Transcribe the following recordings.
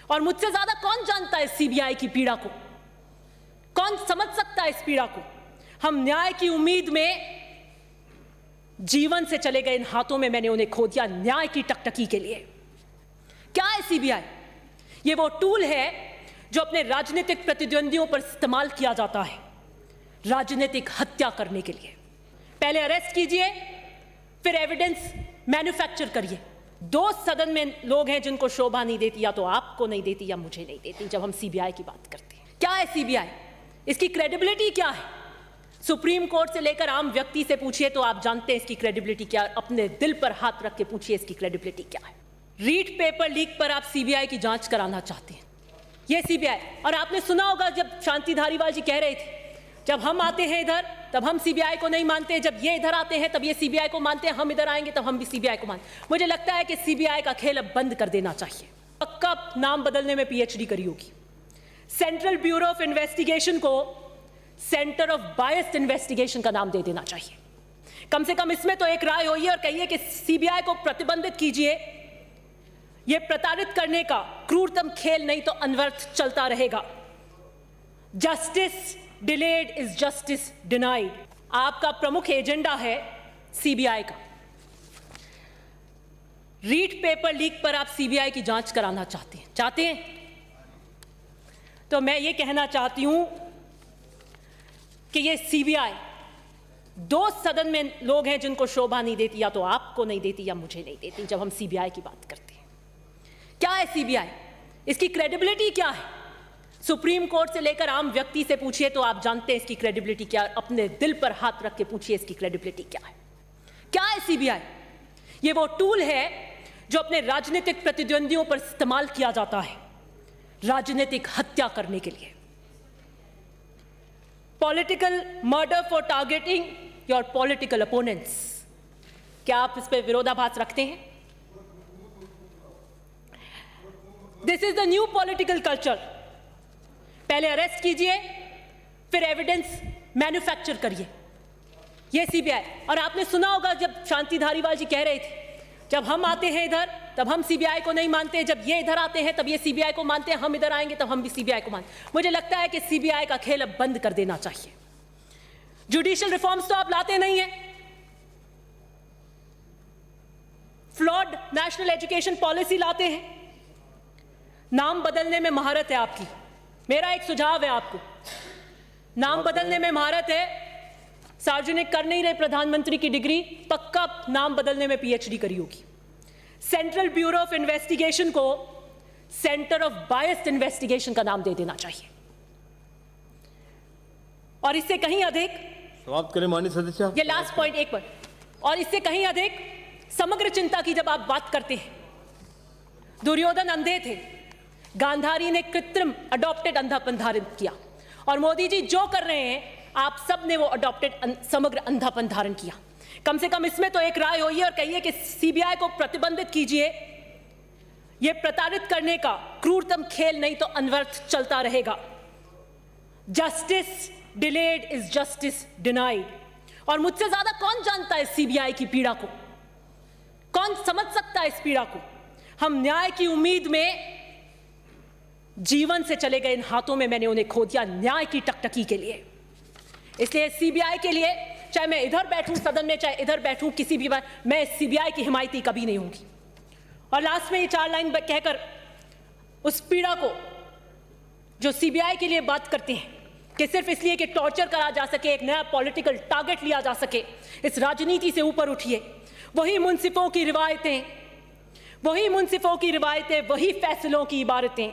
और मुझसे ज्यादा कौन जानता है सीबीआई की पीड़ा को? कौन समझ सकता है इस पीड़ा को? हम न्याय की उम्मीद में जीवन से चले गए इन हाथों में मैंने उन्हें खो दिया न्याय की टकटकी के लिए। क्या है सीबीआई? ये वो टूल है जो अपने राजनीतिक प्रतिद्वंदियों पर इस्तेमाल किया जाता है राजनीतिक हत्या करने के लिए। पहले अरेस्ट कीजिए, फिर एविडेंस मैन्युफैक्चर करिए। दो सदन में लोग हैं जिनको शोभा नहीं देती, या तो आपको नहीं देती या मुझे नहीं देती जब हम सीबीआई की बात करते हैं। क्या है सीबीआई? इसकी क्रेडिबिलिटी क्या है? सुप्रीम कोर्ट से लेकर आम व्यक्ति से पूछिए तो आप जानते हैं इसकी क्रेडिबिलिटी क्या है। अपने दिल पर हाथ रख के पूछिए इसकी क्रेडिबिलिटी क्या है। रीट पेपर लीक पर आप सीबीआई की जांच कराना चाहते हैं, ये सीबीआई। और आपने सुना होगा जब शांति धारीवाल जी कह रहे थे, जब हम आते हैं इधर तब हम सीबीआई को नहीं मानते, जब ये इधर आते हैं तब ये सीबीआई को मानते हैं, हम इधर आएंगे तब हम भी सीबीआई को मानते। मुझे लगता है कि सीबीआई का खेल अब बंद कर देना चाहिए। पक्का नाम बदलने में पीएचडी करी होगी। सेंट्रल ब्यूरो ऑफ इन्वेस्टिगेशन को सेंटर ऑफ बायस्ड इन्वेस्टिगेशन का नाम दे देना चाहिए। कम से कम इसमें तो एक राय होइए और कहिए कि सीबीआई को प्रतिबंधित कीजिए। यह प्रताड़ित करने का क्रूरतम खेल नहीं तो अनवर्थ चलता रहेगा। Justice delayed is justice denied. आपका प्रमुख एजेंडा है सीबीआई का। रीट पेपर लीक पर आप सीबीआई की जांच कराना चाहते हैं तो मैं ये कहना चाहती हूं कि ये सीबीआई, दो सदन में लोग हैं जिनको शोभा नहीं देती, या तो आपको नहीं देती या मुझे नहीं देती जब हम सीबीआई की बात करते हैं। क्या है सीबीआई? इसकी क्रेडिबिलिटी क्या है? सुप्रीम कोर्ट से लेकर आम व्यक्ति से पूछिए तो आप जानते हैं इसकी क्रेडिबिलिटी क्या है। अपने दिल पर हाथ रख के पूछिए इसकी क्रेडिबिलिटी क्या है। क्या है सीबीआई? ये वो टूल है जो अपने राजनीतिक प्रतिद्वंदियों पर इस्तेमाल किया जाता है राजनीतिक हत्या करने के लिए। Political murder for targeting your political opponents. क्या आप इस पर विरोधाभास रखते हैं? This is the new political culture. पहले अरेस्ट कीजिए, फिर एविडेंस मैन्युफैक्चर करिए, यह सीबीआई। और आपने सुना होगा जब शांति धारीवाल जी कह रहे थे, जब हम आते हैं इधर तब हम सीबीआई को नहीं मानते, जब ये इधर आते हैं तब ये सीबीआई को मानते हैं, हम इधर आएंगे तब हम भी सीबीआई को मानते। मुझे लगता है कि सीबीआई का खेल अब बंद कर देना चाहिए। जुडिशियल रिफॉर्म्स तो आप लाते नहीं हैं। फ्लॉड नेशनल एजुकेशन पॉलिसी लाते हैं। नाम बदलने में महारत है आपकी। मेरा एक सुझाव है आपको, नाम बदलने में महारत है, सार्वजनिक कर नहीं रहे प्रधानमंत्री की डिग्री, पक्का नाम बदलने में पीएचडी करी होगी। सेंट्रल ब्यूरो ऑफ इन्वेस्टिगेशन को सेंटर ऑफ बायस्ड इन्वेस्टिगेशन का नाम दे देना चाहिए। और इससे कहीं अधिक, समाप्त करें माननीय सदस्य। ये लास्ट पॉइंट एक पर, और इससे कहीं अधिक समग्र चिंता की जब आप बात करते हैं, दुर्योधन अंधे थे, गांधारी ने कृत्रिम अडॉप्टेड अंधापन धारण किया, और मोदी जी जो कर रहे हैं आप सब ने वो अडॉप्टेड समग्र अंधापन धारण किया। कम से कम इसमें तो एक राय होइए और कहिए कि सीबीआई को प्रतिबंधित कीजिए। यह प्रताड़ित करने का क्रूरतम खेल नहीं तो अनवर्थ चलता रहेगा। Justice delayed is justice denied. और मुझसे ज्यादा कौन जानता है सीबीआई की पीड़ा को? कौन समझ सकता है इस पीड़ा को? हम न्याय की उम्मीद में जीवन से चले गए इन हाथों में मैंने उन्हें खो दिया न्याय की टकटकी के लिए। इसलिए सीबीआई के लिए, चाहे मैं इधर बैठूं सदन में, चाहे इधर बैठूं किसी भी बार, मैं सीबीआई की हिमायती कभी नहीं होंगी। और लास्ट में ये 4 लाइन कहकर उस पीड़ा को जो सीबीआई के लिए बात करते हैं कि सिर्फ इसलिए कि टॉर्चर करा जा सके, एक नया पॉलिटिकल टारगेट लिया जा सके, इस राजनीति से ऊपर उठिए। वही मुंसिफों की रिवायतें, वही फैसलों की इबारतें।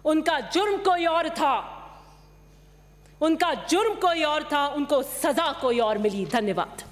उनका जुर्म कोई और था, उनको सजा कोई और मिली। धन्यवाद।